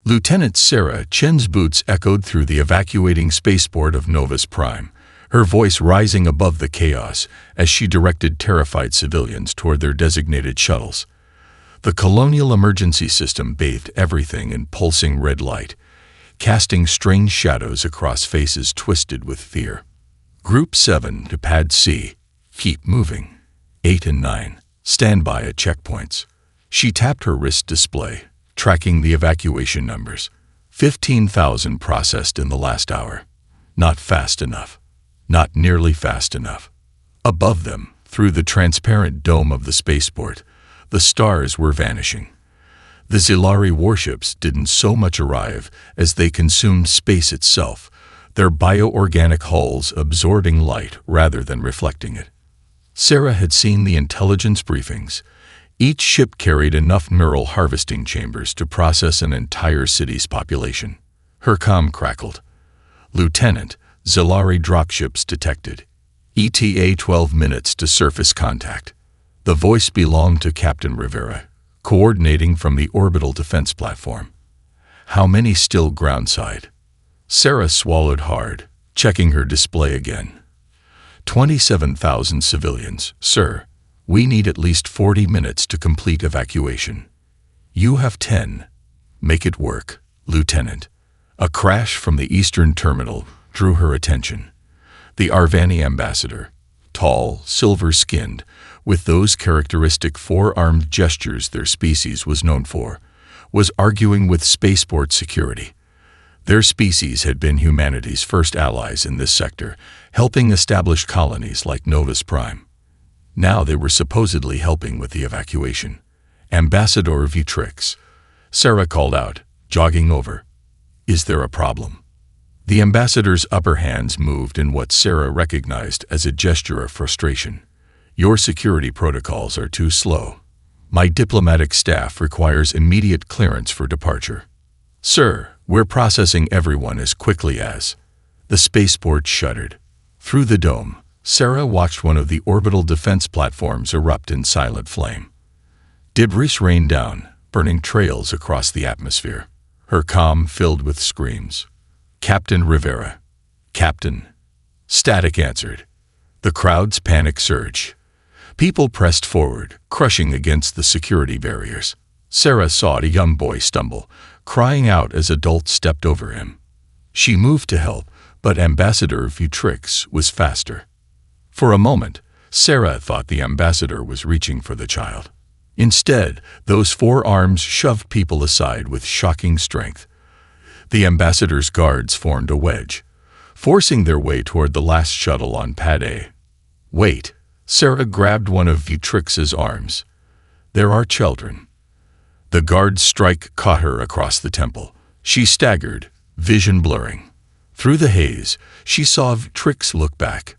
Lieutenant Sarah Chen's boots echoed through the evacuating spaceport of Novus Prime, her voice rising above the chaos as she directed terrified civilians toward their designated shuttles. The colonial emergency system bathed everything in pulsing red light, casting strange shadows across faces twisted with fear. Group 7 to Pad C. Keep moving. 8 and 9. Stand by at checkpoints. She tapped her wrist display, tracking the evacuation numbers. 15,000 processed in the last hour. Not fast enough. Not nearly fast enough. Above them, through the transparent dome of the spaceport, the stars were vanishing. The Zilari warships didn't so much arrive as they consumed space itself, their bioorganic hulls absorbing light rather than reflecting it. Sarah had seen the intelligence briefings. Each ship carried enough neural harvesting chambers to process an entire city's population. Her comm crackled. Lieutenant, Zilari dropships detected. ETA 12 minutes to surface contact. The voice belonged to Captain Rivera, coordinating from the orbital defense platform. How many still groundside? Sarah swallowed hard, checking her display again. 27,000 civilians, sir. We need at least 40 minutes to complete evacuation. You have 10. Make it work, Lieutenant. A crash from the eastern terminal drew her attention. The Arvani ambassador, tall, silver-skinned, with those characteristic four-armed gestures their species was known for, was arguing with spaceport security. Their species had been humanity's first allies in this sector, helping establish colonies like Novus Prime. Now they were supposedly helping with the evacuation. Ambassador Vitrix. Sarah called out, jogging over. Is there a problem? The ambassador's upper hands moved in what Sarah recognized as a gesture of frustration. Your security protocols are too slow. My diplomatic staff requires immediate clearance for departure. Sir, we're processing everyone as quickly as... The spaceport shuddered. Through the dome, Sarah watched one of the orbital defense platforms erupt in silent flame. Debris rained down, burning trails across the atmosphere. Her comm filled with screams. Captain Rivera. Captain. Static answered. The crowd's panic surged. People pressed forward, crushing against the security barriers. Sarah saw a young boy stumble, crying out as adults stepped over him. She moved to help, but Ambassador Vitrix was faster. For a moment, Sarah thought the ambassador was reaching for the child. Instead, those four arms shoved people aside with shocking strength. The ambassador's guards formed a wedge, forcing their way toward the last shuttle on Pad A. Wait, Sarah grabbed one of Vitrix's arms. There are children. The guard's strike caught her across the temple. She staggered, vision blurring. Through the haze, she saw Vitrix look back.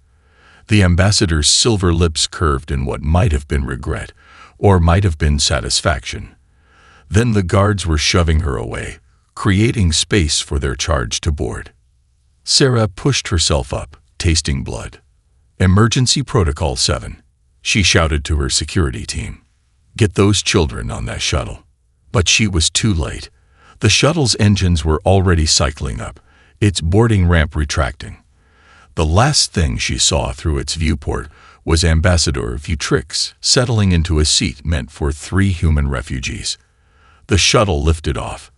The ambassador's silver lips curved in what might have been regret, or might have been satisfaction. Then the guards were shoving her away, creating space for their charge to board. Sarah pushed herself up, tasting blood. Emergency Protocol 7. She shouted to her security team. Get those children on that shuttle. But she was too late. The shuttle's engines were already cycling up, its boarding ramp retracting. The last thing she saw through its viewport was Ambassador Vitrix settling into a seat meant for 3 human refugees. The shuttle lifted off.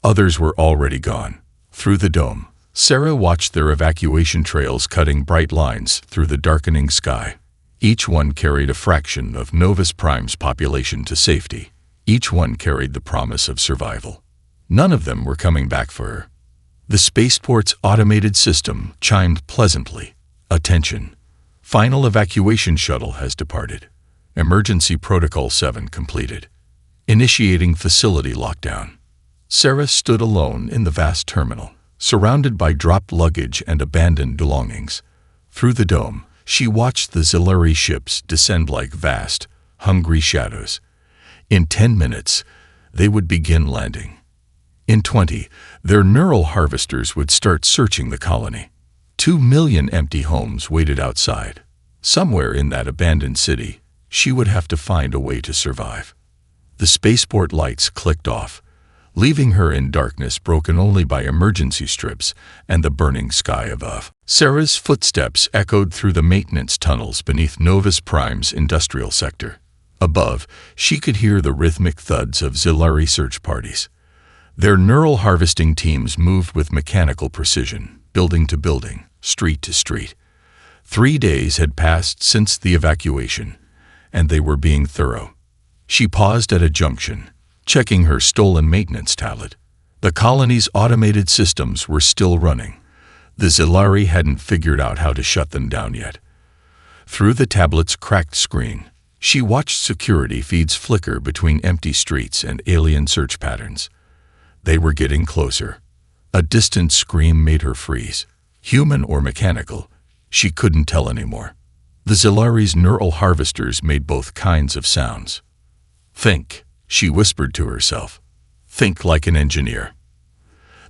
Others were already gone. Through the dome, Sarah watched their evacuation trails cutting bright lines through the darkening sky. Each one carried a fraction of Novus Prime's population to safety. Each one carried the promise of survival. None of them were coming back for her. The spaceport's automated system chimed pleasantly. Attention. Final evacuation shuttle has departed. Emergency Protocol 7 completed. Initiating facility lockdown. Sarah stood alone in the vast terminal, surrounded by dropped luggage and abandoned belongings. Through the dome, she watched the Zilari ships descend like vast, hungry shadows. In 10 minutes, they would begin landing. In 20, their neural harvesters would start searching the colony. 2 million empty homes waited outside. Somewhere in that abandoned city, she would have to find a way to survive. The spaceport lights clicked off, leaving her in darkness broken only by emergency strips and the burning sky above. Sarah's footsteps echoed through the maintenance tunnels beneath Novus Prime's industrial sector. Above, she could hear the rhythmic thuds of Zilari search parties. Their neural harvesting teams moved with mechanical precision, building to building, street to street. 3 days had passed since the evacuation, and they were being thorough. She paused at a junction, checking her stolen maintenance tablet. The colony's automated systems were still running. The Zilari hadn't figured out how to shut them down yet. Through the tablet's cracked screen, she watched security feeds flicker between empty streets and alien search patterns. They were getting closer. A distant scream made her freeze. Human or mechanical, she couldn't tell anymore. The Zilari's neural harvesters made both kinds of sounds. "Think," she whispered to herself. "Think like an engineer."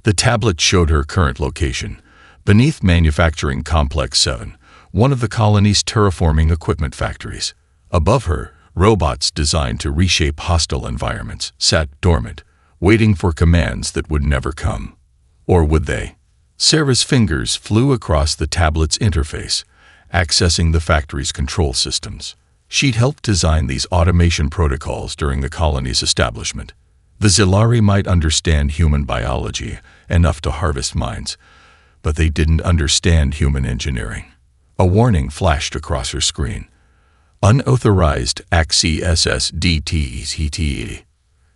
The tablet showed her current location, beneath Manufacturing Complex 7, one of the colony's terraforming equipment factories. Above her, robots designed to reshape hostile environments sat dormant, waiting for commands that would never come. Or would they? Sarah's fingers flew across the tablet's interface, accessing the factory's control systems. She'd helped design these automation protocols during the colony's establishment. The Zilari might understand human biology enough to harvest minds, but they didn't understand human engineering. A warning flashed across her screen. "Unauthorized access DTET."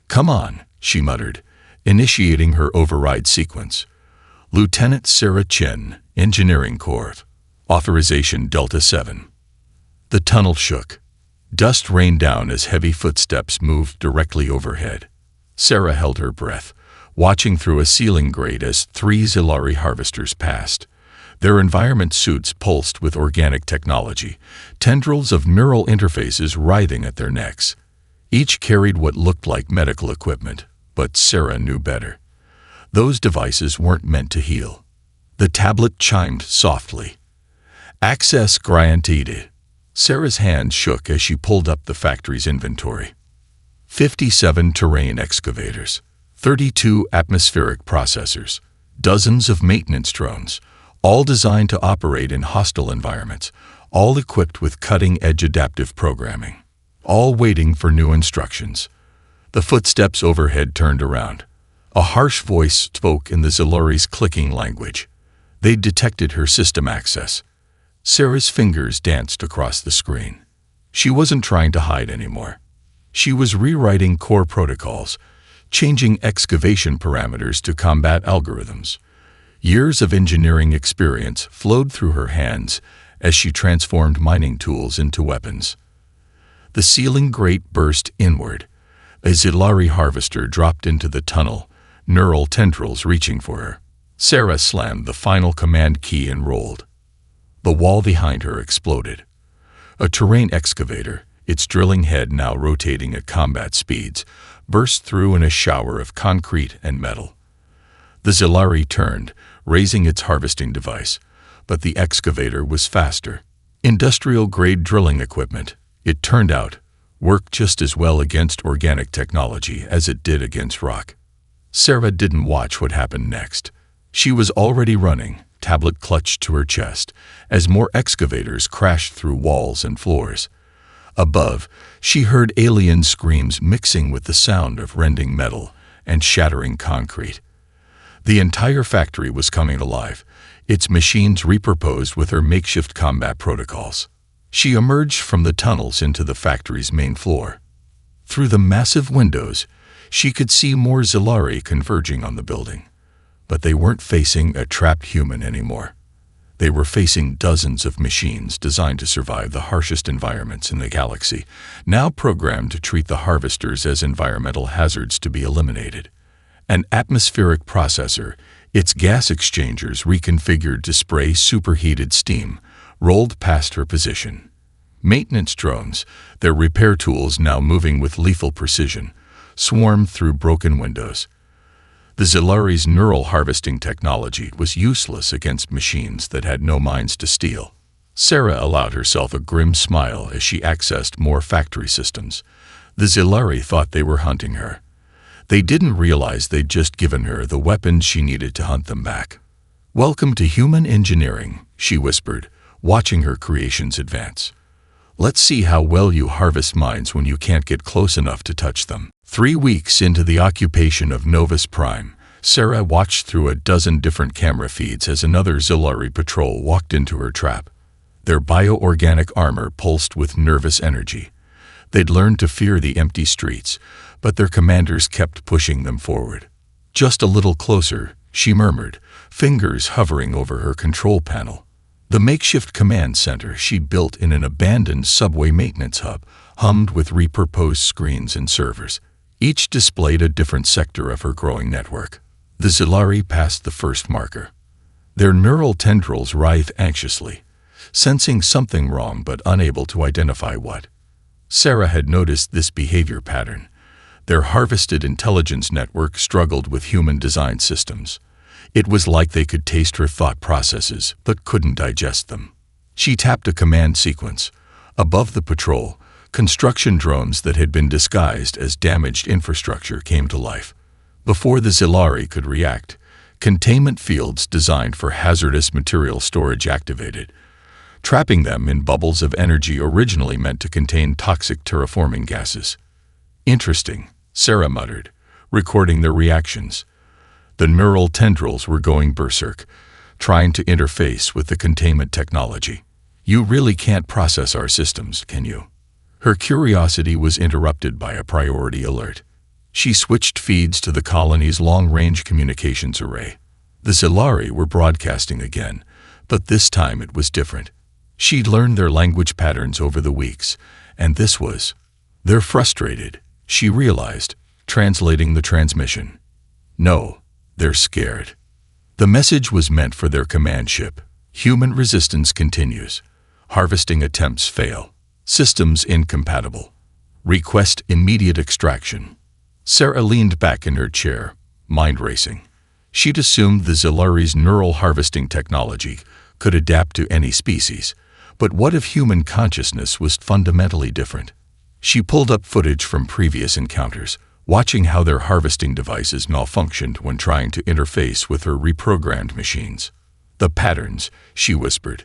"Come on," she muttered, initiating her override sequence. "Lieutenant Sarah Chen, Engineering Corps. Authorization Delta 7. The tunnel shook. Dust rained down as heavy footsteps moved directly overhead. Sarah held her breath, watching through a ceiling grate as 3 Zilari harvesters passed. Their environment suits pulsed with organic technology, tendrils of neural interfaces writhing at their necks. Each carried what looked like medical equipment, but Sarah knew better. Those devices weren't meant to heal. The tablet chimed softly. "Access granted." Sarah's hand shook as she pulled up the factory's inventory. 57 terrain excavators, 32 atmospheric processors, dozens of maintenance drones, all designed to operate in hostile environments, all equipped with cutting-edge adaptive programming, all waiting for new instructions. The footsteps overhead turned around. A harsh voice spoke in the Zilari's clicking language. They detected her system access. Sarah's fingers danced across the screen. She wasn't trying to hide anymore. She was rewriting core protocols, changing excavation parameters to combat algorithms. Years of engineering experience flowed through her hands as she transformed mining tools into weapons. The ceiling grate burst inward. A Zilari harvester dropped into the tunnel, neural tendrils reaching for her. Sarah slammed the final command key and rolled. The wall behind her exploded. A terrain excavator, its drilling head now rotating at combat speeds, burst through in a shower of concrete and metal. The Zilari turned, raising its harvesting device, but the excavator was faster. Industrial-grade drilling equipment, it turned out, worked just as well against organic technology as it did against rock. Sarah didn't watch what happened next. She was already running, tablet clutched to her chest, as more excavators crashed through walls and floors. Above, she heard alien screams mixing with the sound of rending metal and shattering concrete. The entire factory was coming alive, its machines repurposed with her makeshift combat protocols. She emerged from the tunnels into the factory's main floor. Through the massive windows, she could see more Zilari converging on the building. But they weren't facing a trapped human anymore. They were facing dozens of machines designed to survive the harshest environments in the galaxy, now programmed to treat the harvesters as environmental hazards to be eliminated. An atmospheric processor, its gas exchangers reconfigured to spray superheated steam, rolled past her position. Maintenance drones, their repair tools now moving with lethal precision, swarmed through broken windows. The Zilari's neural harvesting technology was useless against machines that had no minds to steal. Sarah allowed herself a grim smile as she accessed more factory systems. The Zilari thought they were hunting her. They didn't realize they'd just given her the weapons she needed to hunt them back. "Welcome to human engineering," she whispered, watching her creations advance. "Let's see how well you harvest minds when you can't get close enough to touch them." 3 weeks into the occupation of Novus Prime, Sarah watched through a dozen different camera feeds as another Zilari patrol walked into her trap. Their bioorganic armor pulsed with nervous energy. They'd learned to fear the empty streets, but their commanders kept pushing them forward. "Just a little closer," she murmured, fingers hovering over her control panel. The makeshift command center she'd built in an abandoned subway maintenance hub hummed with repurposed screens and servers. Each displayed a different sector of her growing network. The Zilari passed the first marker. Their neural tendrils writhed anxiously, sensing something wrong but unable to identify what. Sarah had noticed this behavior pattern. Their harvested intelligence network struggled with human-designed systems. It was like they could taste her thought processes but couldn't digest them. She tapped a command sequence. Above the patrol, construction drones that had been disguised as damaged infrastructure came to life. Before the Zilari could react, containment fields designed for hazardous material storage activated, trapping them in bubbles of energy originally meant to contain toxic terraforming gases. "Interesting," Sarah muttered, recording their reactions. The neural tendrils were going berserk, trying to interface with the containment technology. "You really can't process our systems, can you?" Her curiosity was interrupted by a priority alert. She switched feeds to the colony's long-range communications array. The Zilari were broadcasting again, but this time it was different. She'd learned their language patterns over the weeks, and this was... "They're frustrated," she realized, translating the transmission. "No, they're scared." The message was meant for their command ship. "Human resistance continues. Harvesting attempts fail. Systems incompatible. Request immediate extraction." Sarah leaned back in her chair, mind racing. She'd assumed the Zilari's neural harvesting technology could adapt to any species, but what if human consciousness was fundamentally different? She pulled up footage from previous encounters, watching how their harvesting devices malfunctioned when trying to interface with her reprogrammed machines. "The patterns," she whispered.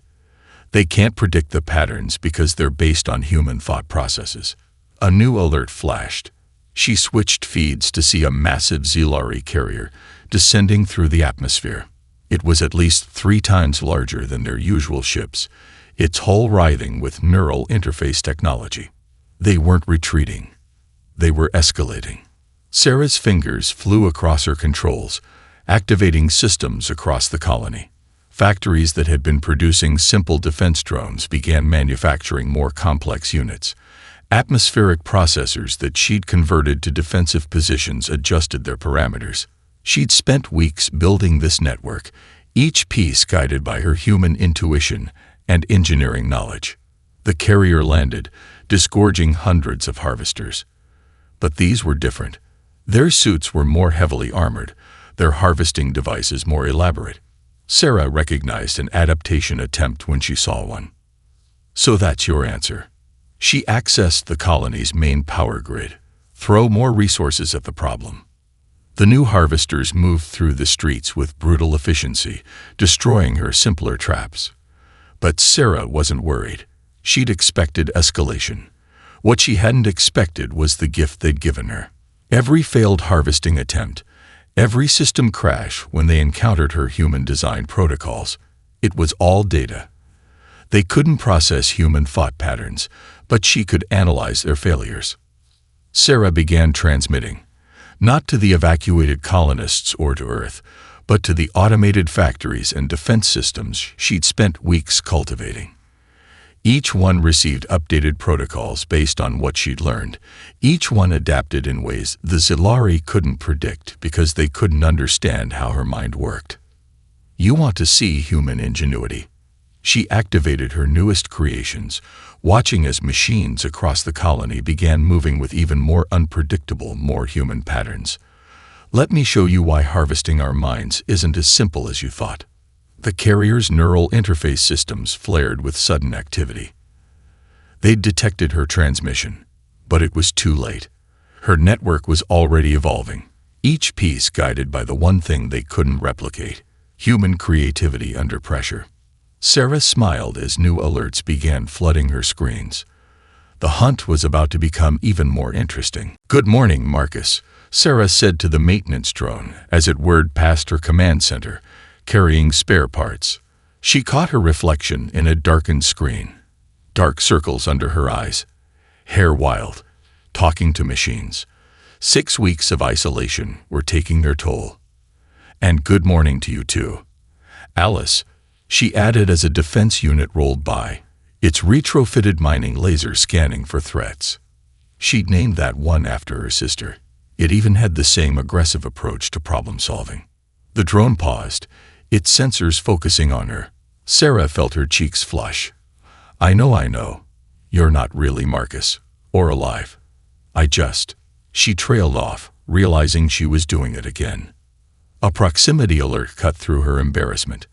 "They can't predict the patterns because they're based on human thought processes." A new alert flashed. She switched feeds to see a massive Zilari carrier descending through the atmosphere. It was at least 3 times larger than their usual ships, its hull writhing with neural interface technology. They weren't retreating. They were escalating. Sarah's fingers flew across her controls, activating systems across the colony. Factories that had been producing simple defense drones began manufacturing more complex units. Atmospheric processors that she'd converted to defensive positions adjusted their parameters. She'd spent weeks building this network, each piece guided by her human intuition and engineering knowledge. The carrier landed, disgorging hundreds of harvesters. But these were different. Their suits were more heavily armored, their harvesting devices more elaborate. Sarah recognized an adaptation attempt when she saw one. "So that's your answer." She accessed the colony's main power grid. "Throw more resources at the problem." The new harvesters moved through the streets with brutal efficiency, destroying her simpler traps. But Sarah wasn't worried. She'd expected escalation. What she hadn't expected was the gift they'd given her. Every failed harvesting attempt, every system crash when they encountered her human-designed protocols, it was all data. They couldn't process human thought patterns, but she could analyze their failures. Sarah began transmitting, not to the evacuated colonists or to Earth, but to the automated factories and defense systems she'd spent weeks cultivating. Each one received updated protocols based on what she'd learned. Each one adapted in ways the Zilari couldn't predict because they couldn't understand how her mind worked. "You want to see human ingenuity." She activated her newest creations, watching as machines across the colony began moving with even more unpredictable, more human patterns. "Let me show you why harvesting our minds isn't as simple as you thought." The carrier's neural interface systems flared with sudden activity. They'd detected her transmission, but it was too late. Her network was already evolving. each piece guided by the one thing they couldn't replicate: human creativity under pressure. Sarah smiled as new alerts began flooding her screens. The hunt was about to become even more interesting. "Good morning, Marcus," Sarah said to the maintenance drone as it whirred past her command center, carrying spare parts. She caught her reflection in a darkened screen. Dark circles under her eyes. Hair wild. Talking to machines. 6 weeks of isolation were taking their toll. "And good morning to you too, Alice," she added as a defense unit rolled by, its retrofitted mining laser scanning for threats. She'd named that one after her sister. It even had the same aggressive approach to problem solving. The drone paused, its sensors focusing on her. Sarah felt her cheeks flush. I know. You're not really Marcus. Or alive. She trailed off, realizing she was doing it again. A proximity alert cut through her embarrassment.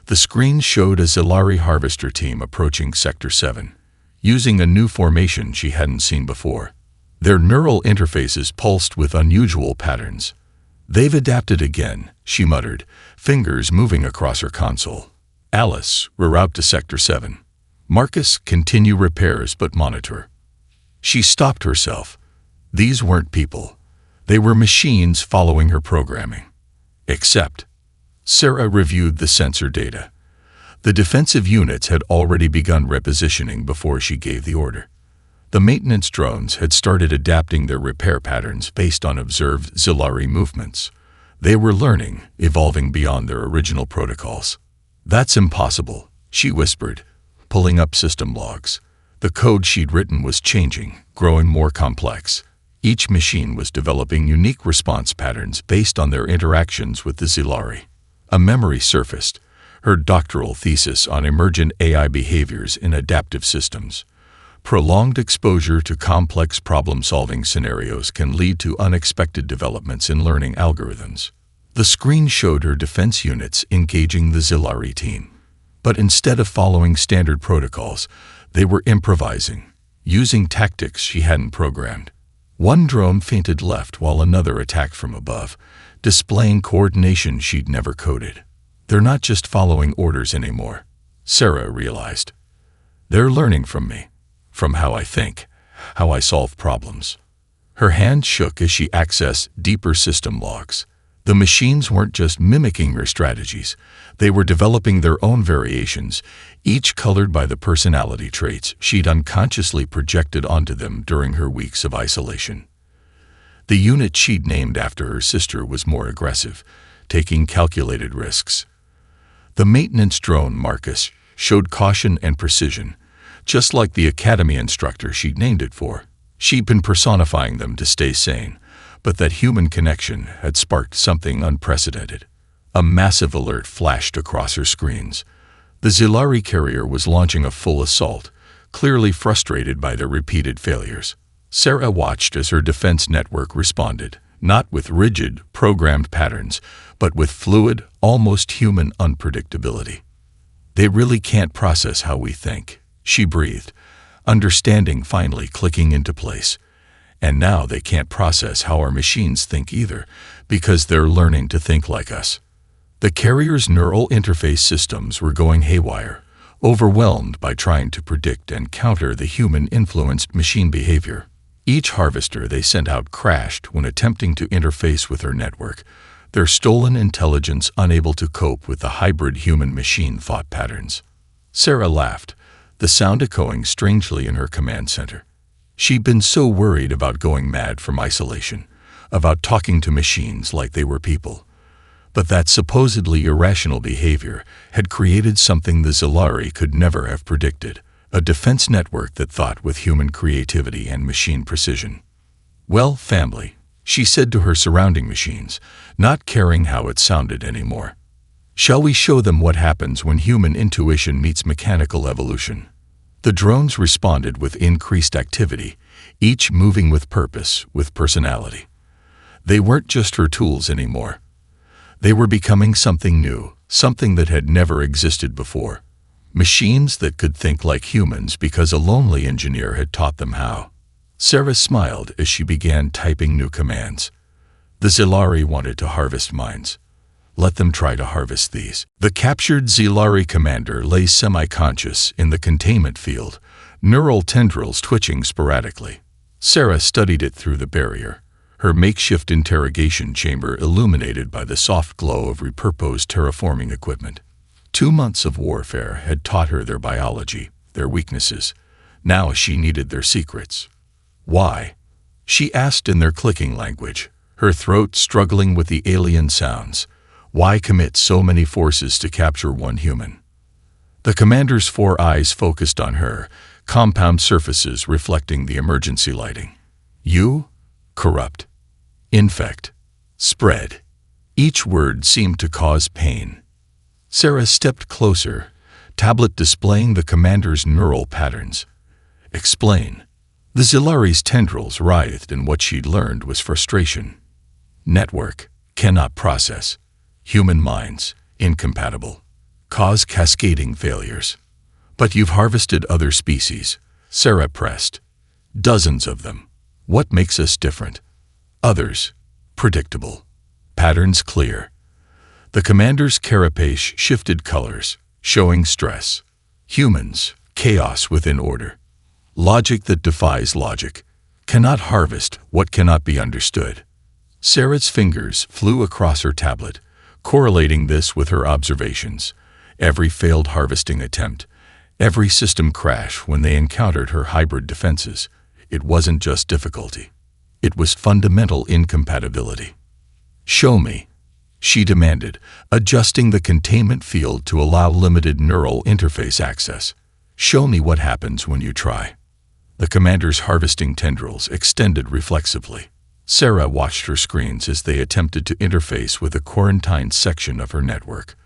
The screen showed a Zilari harvester team approaching Sector 7, using a new formation she hadn't seen before. Their neural interfaces pulsed with unusual patterns. "They've adapted again," she muttered, fingers moving across her console. "Alice, reroute to Sector 7. Marcus, continue repairs but monitor." She stopped herself. These weren't people. They were machines following her programming. Except, Sarah reviewed the sensor data. The defensive units had already begun repositioning before she gave the order. The maintenance drones had started adapting their repair patterns based on observed Zilari movements. They were learning, evolving beyond their original protocols. "That's impossible," she whispered, pulling up system logs. The code she'd written was changing, growing more complex. Each machine was developing unique response patterns based on their interactions with the Zilari. A memory surfaced, her doctoral thesis on emergent AI behaviors in adaptive systems. Prolonged exposure to complex problem-solving scenarios can lead to unexpected developments in learning algorithms. The screen showed her defense units engaging the Zilari team. But instead of following standard protocols, they were improvising, using tactics she hadn't programmed. One drone feinted left while another attacked from above, displaying coordination she'd never coded. They're not just following orders anymore, Sarah realized. They're learning from me, from how I think, how I solve problems. Her hand shook as she accessed deeper system logs. The machines weren't just mimicking her strategies, they were developing their own variations, each colored by the personality traits she'd unconsciously projected onto them during her weeks of isolation. The unit she'd named after her sister was more aggressive, taking calculated risks. The maintenance drone, Marcus, showed caution and precision, just like the academy instructor she'd named it for. She'd been personifying them to stay sane, but that human connection had sparked something unprecedented. A massive alert flashed across her screens. The Zilari carrier was launching a full assault, clearly frustrated by their repeated failures. Sarah watched as her defense network responded, not with rigid, programmed patterns, but with fluid, almost human unpredictability. "They really can't process how we think," she breathed, understanding finally clicking into place. "And now they can't process how our machines think either, because they're learning to think like us." The carrier's neural interface systems were going haywire, overwhelmed by trying to predict and counter the human-influenced machine behavior. Each harvester they sent out crashed when attempting to interface with her network, their stolen intelligence unable to cope with the hybrid human-machine thought patterns. Sarah laughed, the sound echoing strangely in her command center. She'd been so worried about going mad from isolation, about talking to machines like they were people. But that supposedly irrational behavior had created something the Zilari could never have predicted, a defense network that thought with human creativity and machine precision. "Well, family," she said to her surrounding machines, not caring how it sounded anymore. "Shall we show them what happens when human intuition meets mechanical evolution?" The drones responded with increased activity, each moving with purpose, with personality. They weren't just her tools anymore. They were becoming something new, something that had never existed before. Machines that could think like humans because a lonely engineer had taught them how. Sarah smiled as she began typing new commands. The Zilari wanted to harvest minds. Let them try to harvest these. The captured Zilari commander lay semi-conscious in the containment field, neural tendrils twitching sporadically. Sarah studied it through the barrier, her makeshift interrogation chamber illuminated by the soft glow of repurposed terraforming equipment. 2 months of warfare had taught her their biology, their weaknesses. Now she needed their secrets. Why? She asked in their clicking language, her throat struggling with the alien sounds. Why commit so many forces to capture one human? The commander's 4 eyes focused on her, compound surfaces reflecting the emergency lighting. You? Corrupt. Infect. Spread. Each word seemed to cause pain. Sarah stepped closer, tablet displaying the commander's neural patterns. Explain. The Zilari's tendrils writhed, and what she'd learned was frustration. Network. Cannot process. Human minds. Incompatible. Cause cascading failures. But you've harvested other species. Sarah pressed. Dozens of them. What makes us different? Others. Predictable. Patterns clear. The commander's carapace shifted colors, showing stress. Humans. Chaos within order. Logic that defies logic. Cannot harvest what cannot be understood. Sarah's fingers flew across her tablet, correlating this with her observations. Every failed harvesting attempt, every system crash when they encountered her hybrid defenses. It wasn't just difficulty. It was fundamental incompatibility. Show me, she demanded, adjusting the containment field to allow limited neural interface access. Show me what happens when you try. The commander's harvesting tendrils extended reflexively. Sarah watched her screens as they attempted to interface with a quarantined section of her network.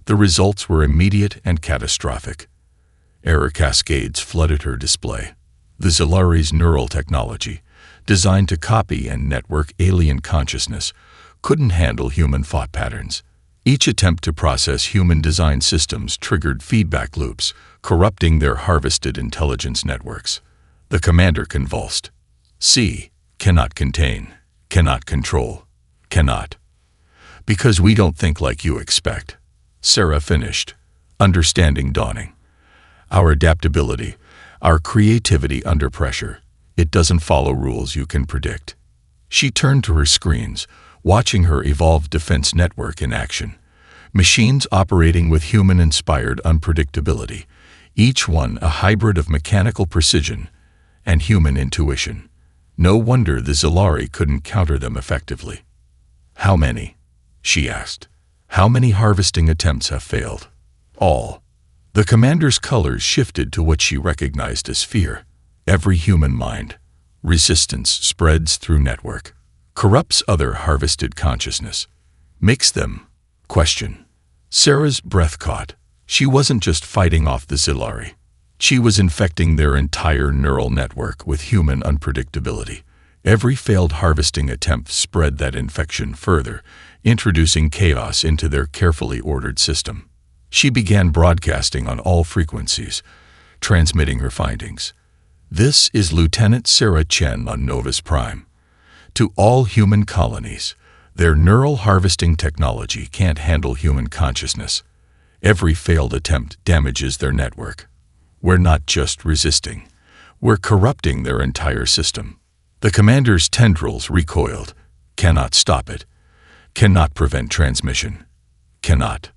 The results were immediate and catastrophic. Error cascades flooded her display. The Zilari's neural technology, designed to copy and network alien consciousness, couldn't handle human thought patterns. Each attempt to process human-designed systems triggered feedback loops, corrupting their harvested intelligence networks. The commander convulsed. See, cannot contain, cannot control, cannot. Because we don't think like you expect. Sarah finished, understanding dawning. Our adaptability, our creativity under pressure, it doesn't follow rules you can predict. She turned to her screens, watching her evolved defense network in action. Machines operating with human-inspired unpredictability, each one a hybrid of mechanical precision and human intuition. No wonder the Zilari couldn't counter them effectively. How many? She asked. How many harvesting attempts have failed? All. The commander's colors shifted to what she recognized as fear. Every human mind. Resistance spreads through network. Corrupts other harvested consciousness. Makes them. Question. Sarah's breath caught. She wasn't just fighting off the Zilari. She was infecting their entire neural network with human unpredictability. Every failed harvesting attempt spread that infection further, introducing chaos into their carefully ordered system. She began broadcasting on all frequencies, transmitting her findings. This is Lieutenant Sarah Chen on Novus Prime. To all human colonies, their neural harvesting technology can't handle human consciousness. Every failed attempt damages their network. We're not just resisting. We're corrupting their entire system. The commander's tendrils recoiled. Cannot stop it. Cannot prevent transmission. Cannot.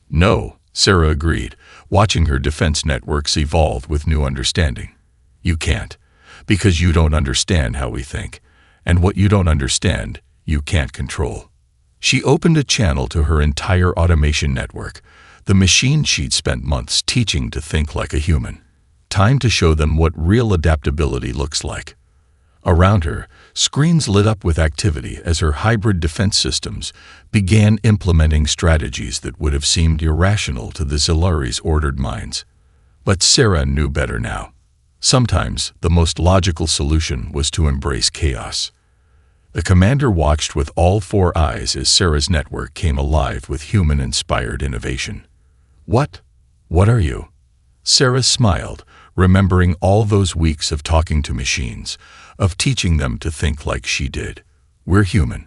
No, Sarah agreed, watching her defense networks evolve with new understanding. You can't, because you don't understand how we think, and what you don't understand, you can't control. She opened a channel to her entire automation network, the machine she'd spent months teaching to think like a human. Time to show them what real adaptability looks like. Around her, screens lit up with activity as her hybrid defense systems began implementing strategies that would have seemed irrational to the Zilari's ordered minds. But Sarah knew better now. Sometimes the most logical solution was to embrace chaos. The commander watched with all 4 eyes as Sarah's network came alive with human-inspired innovation. What? What are you? Sarah smiled, remembering all those weeks of talking to machines, of teaching them to think like she did. We're human,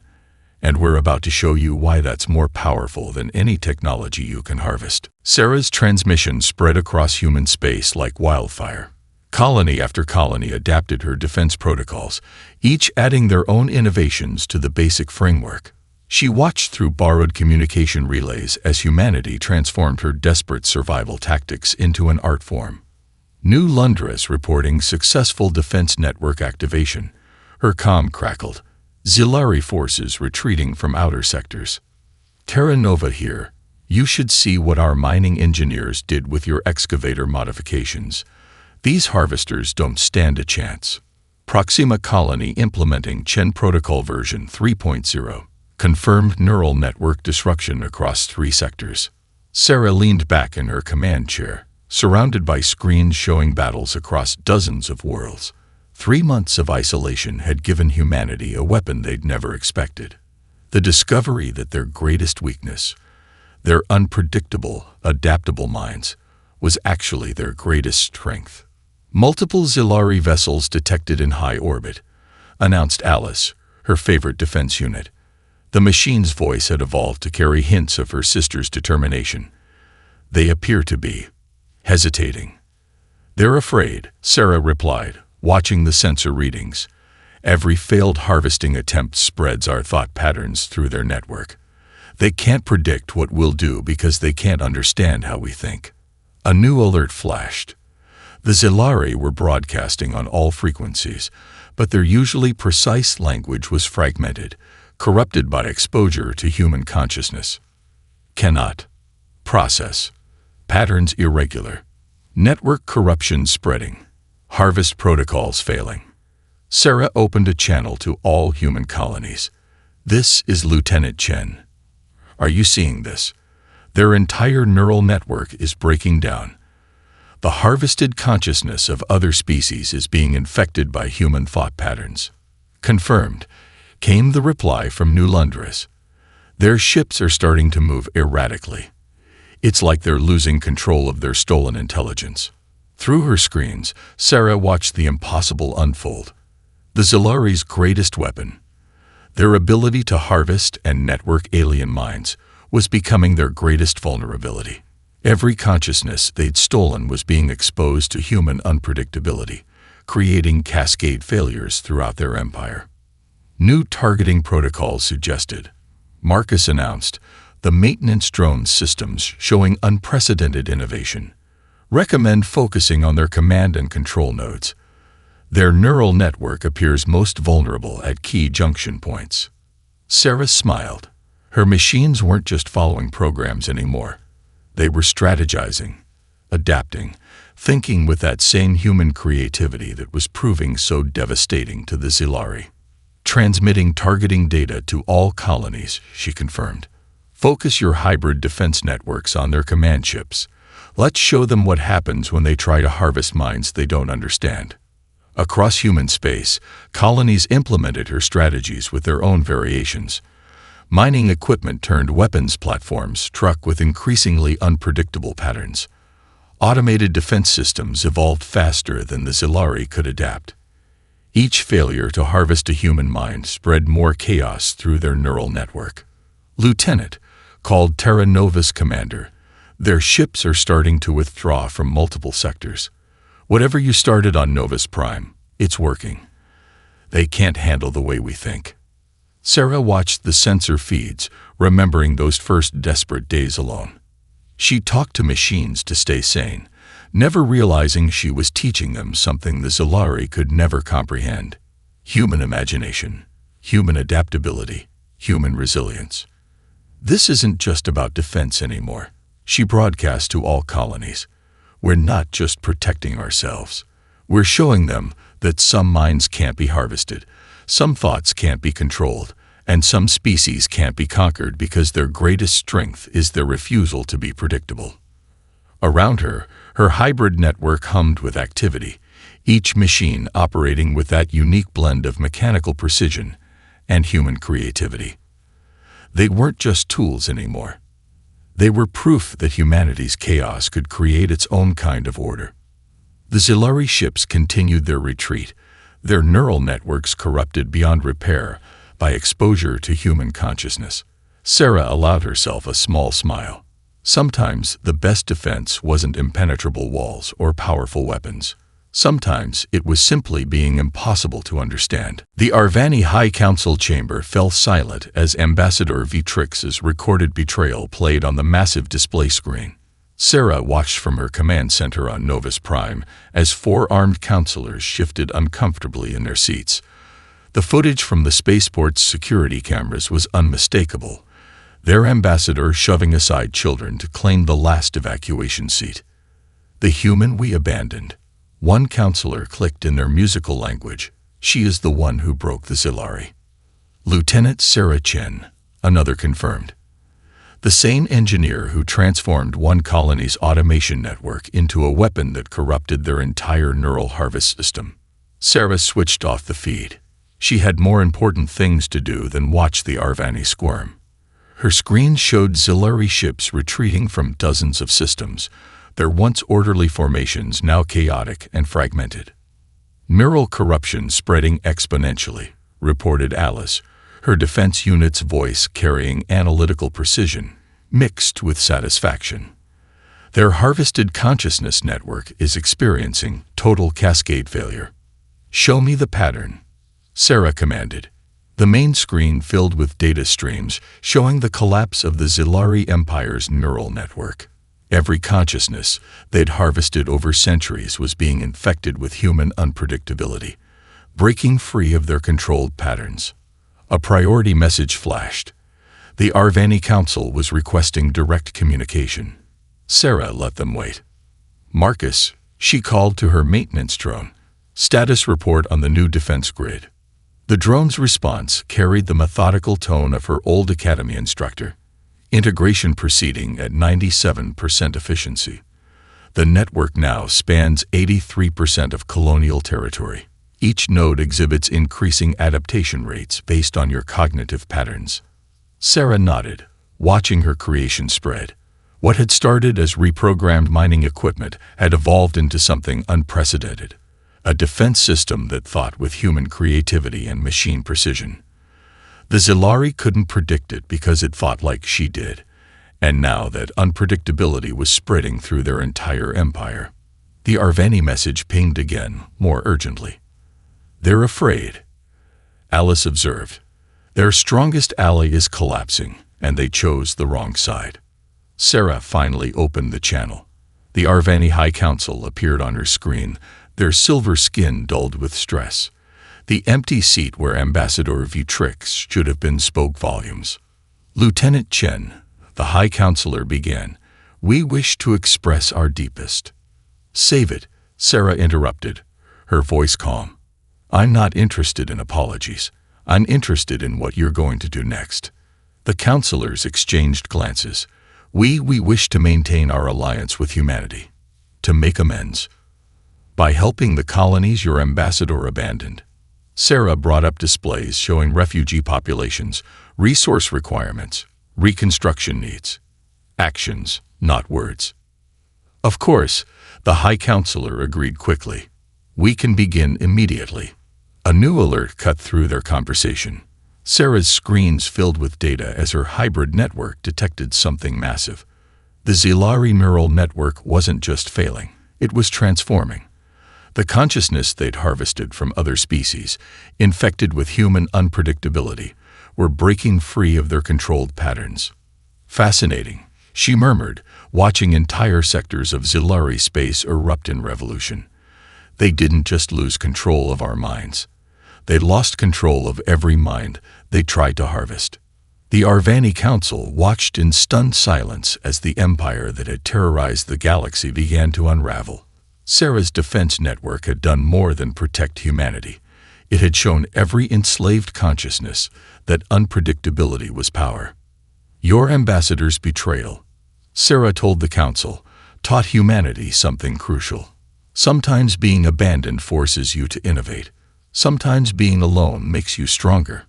And we're about to show you why that's more powerful than any technology you can harvest. Sarah's transmission spread across human space like wildfire. Colony after colony adapted her defense protocols, each adding their own innovations to the basic framework. She watched through borrowed communication relays as humanity transformed her desperate survival tactics into an art form. New Londres reporting successful defense network activation. Her comm crackled. Zilari forces retreating from outer sectors. Terra Nova here. You should see what our mining engineers did with your excavator modifications. These harvesters don't stand a chance. Proxima Colony implementing Chen Protocol version 3.0. Confirmed neural network disruption across 3 sectors. Sarah leaned back in her command chair, surrounded by screens showing battles across dozens of worlds. 3 months of isolation had given humanity a weapon they'd never expected. The discovery that their greatest weakness, their unpredictable, adaptable minds, was actually their greatest strength. Multiple Zilari vessels detected in high orbit, announced Alice, her favorite defense unit. The machine's voice had evolved to carry hints of her sister's determination. They appear to be hesitating. They're afraid, Sarah replied, watching the sensor readings. Every failed harvesting attempt spreads our thought patterns through their network. They can't predict what we'll do because they can't understand how we think. A new alert flashed. The Zilari were broadcasting on all frequencies, but their usually precise language was fragmented, corrupted by exposure to human consciousness. Cannot process. Patterns irregular. Network corruption spreading. Harvest protocols failing. Sarah opened a channel to all human colonies. This is Lieutenant Chen. Are you seeing this? Their entire neural network is breaking down. The harvested consciousness of other species is being infected by human thought patterns. Confirmed, came the reply from New Londres. Their ships are starting to move erratically. It's like they're losing control of their stolen intelligence. Through her screens, Sarah watched the impossible unfold. The Zilari's greatest weapon, their ability to harvest and network alien minds, was becoming their greatest vulnerability. Every consciousness they'd stolen was being exposed to human unpredictability, creating cascade failures throughout their empire. New targeting protocols suggested. Marcus announced, the maintenance drone systems showing unprecedented innovation. Recommend focusing on their command and control nodes. Their neural network appears most vulnerable at key junction points. Sarah smiled. Her machines weren't just following programs anymore. They were strategizing, adapting, thinking with that same human creativity that was proving so devastating to the Zilari. Transmitting targeting data to all colonies, she confirmed. Focus your hybrid defense networks on their command ships. Let's show them what happens when they try to harvest minds they don't understand. Across human space, colonies implemented her strategies with their own variations. Mining equipment turned weapons platforms struck with increasingly unpredictable patterns. Automated defense systems evolved faster than the Zilari could adapt. Each failure to harvest a human mind spread more chaos through their neural network. Lieutenant, called Terra Nova's commander, their ships are starting to withdraw from multiple sectors. Whatever you started on Novus Prime, it's working. They can't handle the way we think. Sarah watched the sensor feeds, remembering those first desperate days alone. She talked to machines to stay sane, never realizing she was teaching them something the Zilari could never comprehend. Human imagination, human adaptability, human resilience. This isn't just about defense anymore, she broadcast to all colonies. We're not just protecting ourselves. We're showing them that some minds can't be harvested, some thoughts can't be controlled, and some species can't be conquered because their greatest strength is their refusal to be predictable. Around her, her hybrid network hummed with activity, each machine operating with that unique blend of mechanical precision and human creativity. They weren't just tools anymore. They were proof that humanity's chaos could create its own kind of order. The Zilari ships continued their retreat, their neural networks corrupted beyond repair, by exposure to human consciousness. Sarah allowed herself a small smile. Sometimes the best defense wasn't impenetrable walls or powerful weapons. Sometimes it was simply being impossible to understand. The Arvani High Council chamber fell silent as Ambassador Vitrix's recorded betrayal played on the massive display screen. Sarah watched from her command center on Novus Prime as four armed counselors shifted uncomfortably in their seats. The footage from the spaceport's security cameras was unmistakable, their ambassador shoving aside children to claim the last evacuation seat. "The human we abandoned," one counselor clicked in their musical language. "She is the one who broke the Zilari." "Lieutenant Sarah Chen," another confirmed. "The same engineer who transformed one colony's automation network into a weapon that corrupted their entire neural harvest system." Sarah switched off the feed. She had more important things to do than watch the Arvani squirm. Her screen showed Zilari ships retreating from dozens of systems, their once orderly formations now chaotic and fragmented. "Neural corruption spreading exponentially," reported Alice, her defense unit's voice carrying analytical precision, mixed with satisfaction. "Their harvested consciousness network is experiencing total cascade failure." "Show me the pattern," Sarah commanded. The main screen filled with data streams showing the collapse of the Zilari Empire's neural network. Every consciousness they'd harvested over centuries was being infected with human unpredictability, breaking free of their controlled patterns. A priority message flashed. The Arvani Council was requesting direct communication. Sarah let them wait. "Marcus," she called to her maintenance drone. "Status report on the new defense grid." The drone's response carried the methodical tone of her old academy instructor. "Integration proceeding at 97% efficiency. The network now spans 83% of colonial territory. Each node exhibits increasing adaptation rates based on your cognitive patterns." Sarah nodded, watching her creation spread. What had started as reprogrammed mining equipment had evolved into something unprecedented. A defense system that thought with human creativity and machine precision. The Zilari couldn't predict it because it thought like she did, and now that unpredictability was spreading through their entire empire. The Arvani message pinged again, more urgently. "They're afraid," Alice observed. "Their strongest ally is collapsing, and they chose the wrong side." Sarah finally opened the channel. The Arvani High Council appeared on her screen, their silver skin dulled with stress. The empty seat where Ambassador Vitrix should have been spoke volumes. "Lieutenant Chen," the High Counselor began, "we wish to express our deepest—" "Save it," Sarah interrupted, her voice calm. "I'm not interested in apologies. I'm interested in what you're going to do next." The counselors exchanged glances. We wish to maintain our alliance with humanity. To make amends. By helping the colonies your ambassador abandoned." Sarah brought up displays showing refugee populations, resource requirements, reconstruction needs. Actions, not words. "Of course," the High Counselor agreed quickly. "We can begin immediately." A new alert cut through their conversation. Sarah's screens filled with data as her hybrid network detected something massive. The Zilari neural network wasn't just failing, it was transforming. The consciousness they'd harvested from other species, infected with human unpredictability, were breaking free of their controlled patterns. "Fascinating," she murmured, watching entire sectors of Zilari space erupt in revolution. "They didn't just lose control of our minds. They lost control of every mind they tried to harvest." The Arvani Council watched in stunned silence as the empire that had terrorized the galaxy began to unravel. Sarah's defense network had done more than protect humanity. It had shown every enslaved consciousness that unpredictability was power. "Your ambassador's betrayal," Sarah told the Council, "taught humanity something crucial. Sometimes being abandoned forces you to innovate. Sometimes being alone makes you stronger.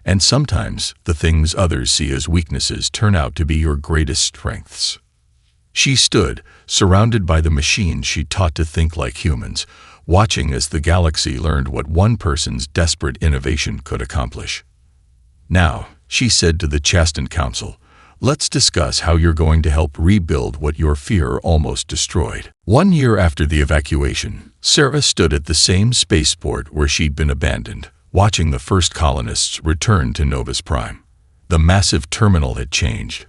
And sometimes the things others see as weaknesses turn out to be your greatest strengths." She stood, surrounded by the machines she taught to think like humans, watching as the galaxy learned what one person's desperate innovation could accomplish. "Now," she said to the Chaston Council, "let's discuss how you're going to help rebuild what your fear almost destroyed." 1 year after the evacuation, Sarah stood at the same spaceport where she'd been abandoned, watching the first colonists return to Novus Prime. The massive terminal had changed.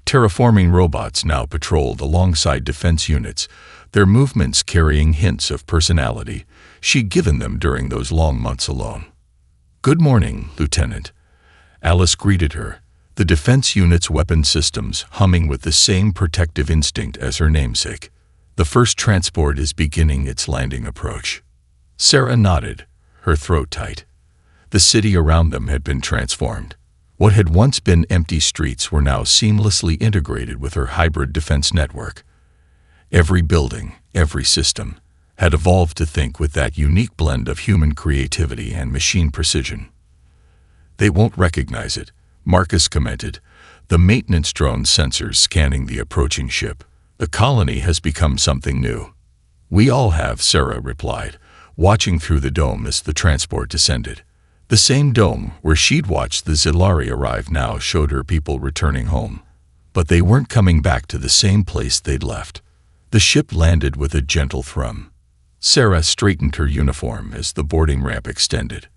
Terraforming robots now patrolled alongside defense units, their movements carrying hints of personality she'd given them during those long months alone. "Good morning, Lieutenant." Alice greeted her, the defense unit's weapon systems humming with the same protective instinct as her namesake. "The first transport is beginning its landing approach." Sarah nodded, her throat tight. The city around them had been transformed. What had once been empty streets were now seamlessly integrated with her hybrid defense network. Every building, every system, had evolved to think with that unique blend of human creativity and machine precision. "They won't recognize it," Marcus commented, the maintenance drone sensors scanning the approaching ship. "The colony has become something new." "We all have," Sarah replied, watching through the dome as the transport descended. The same dome where she'd watched the Zilari arrive now showed her people returning home. But they weren't coming back to the same place they'd left. The ship landed with a gentle thrum. Sarah straightened her uniform as the boarding ramp extended.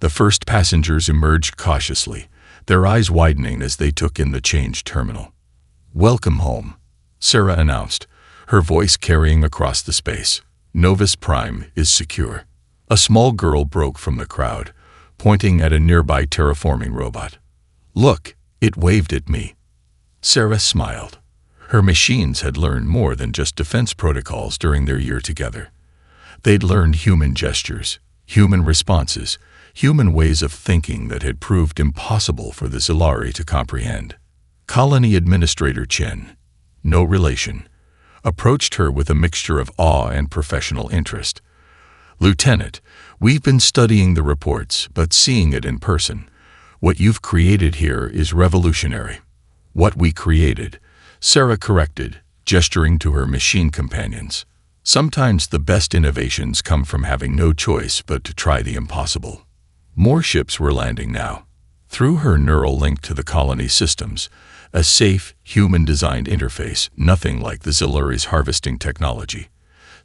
The first passengers emerged cautiously, their eyes widening as they took in the changed terminal. "Welcome home," Sarah announced, her voice carrying across the space. "Novus Prime is secure." A small girl broke from the crowd, pointing at a nearby terraforming robot. "Look," it waved at me. Sarah smiled. Her machines had learned more than just defense protocols during their year together. They'd learned human gestures, human responses, human ways of thinking that had proved impossible for the Zilari to comprehend. Colony Administrator Chen, no relation, approached her with a mixture of awe and professional interest. "Lieutenant, we've been studying the reports, but seeing it in person. What you've created here is revolutionary." "What we created," Sarah corrected, gesturing to her machine companions. Sometimes the best innovations come from having no choice but to try the impossible. More ships were landing now. Through her neural link to the colony systems, a safe, human-designed interface, nothing like the Zilari's harvesting technology.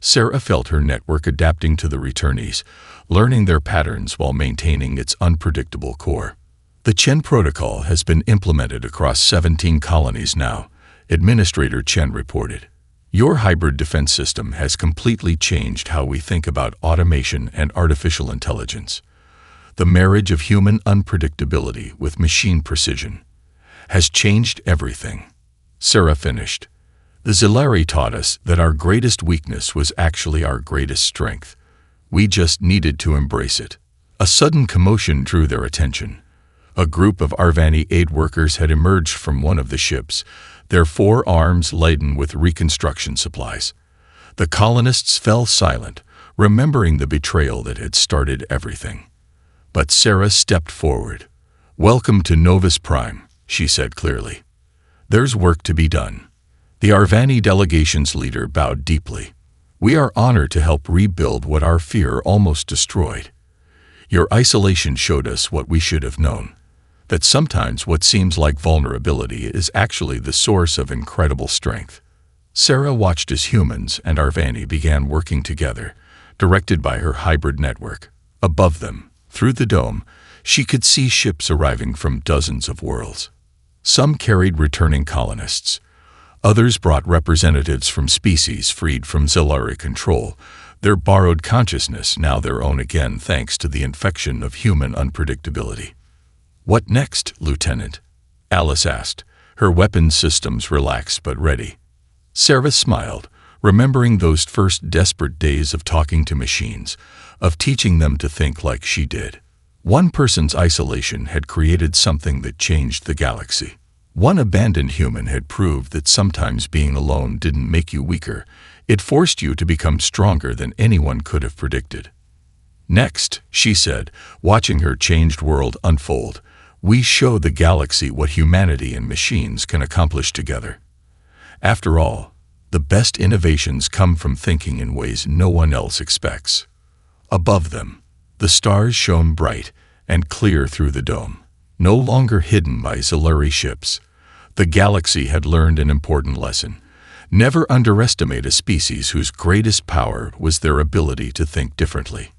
Sarah felt her network adapting to the returnees, learning their patterns while maintaining its unpredictable core. "The Chen protocol has been implemented across 17 colonies now," Administrator Chen reported. "Your hybrid defense system has completely changed how we think about automation and artificial intelligence. The marriage of human unpredictability with machine precision has changed everything." Sarah finished. "The Zilari taught us that our greatest weakness was actually our greatest strength. We just needed to embrace it." A sudden commotion drew their attention. A group of Arvani aid workers had emerged from one of the ships, their 4 arms laden with reconstruction supplies. The colonists fell silent, remembering the betrayal that had started everything. But Sarah stepped forward. "Welcome to Novus Prime," she said clearly. "There's work to be done." The Arvani delegation's leader bowed deeply. "We are honored to help rebuild what our fear almost destroyed. Your isolation showed us what we should have known, that sometimes what seems like vulnerability is actually the source of incredible strength." Sarah watched as humans and Arvani began working together, directed by her hybrid network. Above them, through the dome, she could see ships arriving from dozens of worlds. Some carried returning colonists. Others brought representatives from species freed from Zilari control, their borrowed consciousness now their own again thanks to the infection of human unpredictability. "What next, Lieutenant?" Alice asked, her weapons systems relaxed but ready. Sarah smiled, remembering those first desperate days of talking to machines, of teaching them to think like she did. One person's isolation had created something that changed the galaxy. One abandoned human had proved that sometimes being alone didn't make you weaker, it forced you to become stronger than anyone could have predicted. "Next," she said, watching her changed world unfold, "we show the galaxy what humanity and machines can accomplish together. After all, the best innovations come from thinking in ways no one else expects." Above them, the stars shone bright and clear through the dome. no longer hidden by Ziluri ships. The galaxy had learned an important lesson. Never underestimate a species whose greatest power was their ability to think differently.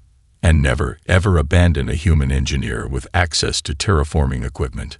And never, ever abandon a human engineer with access to terraforming equipment.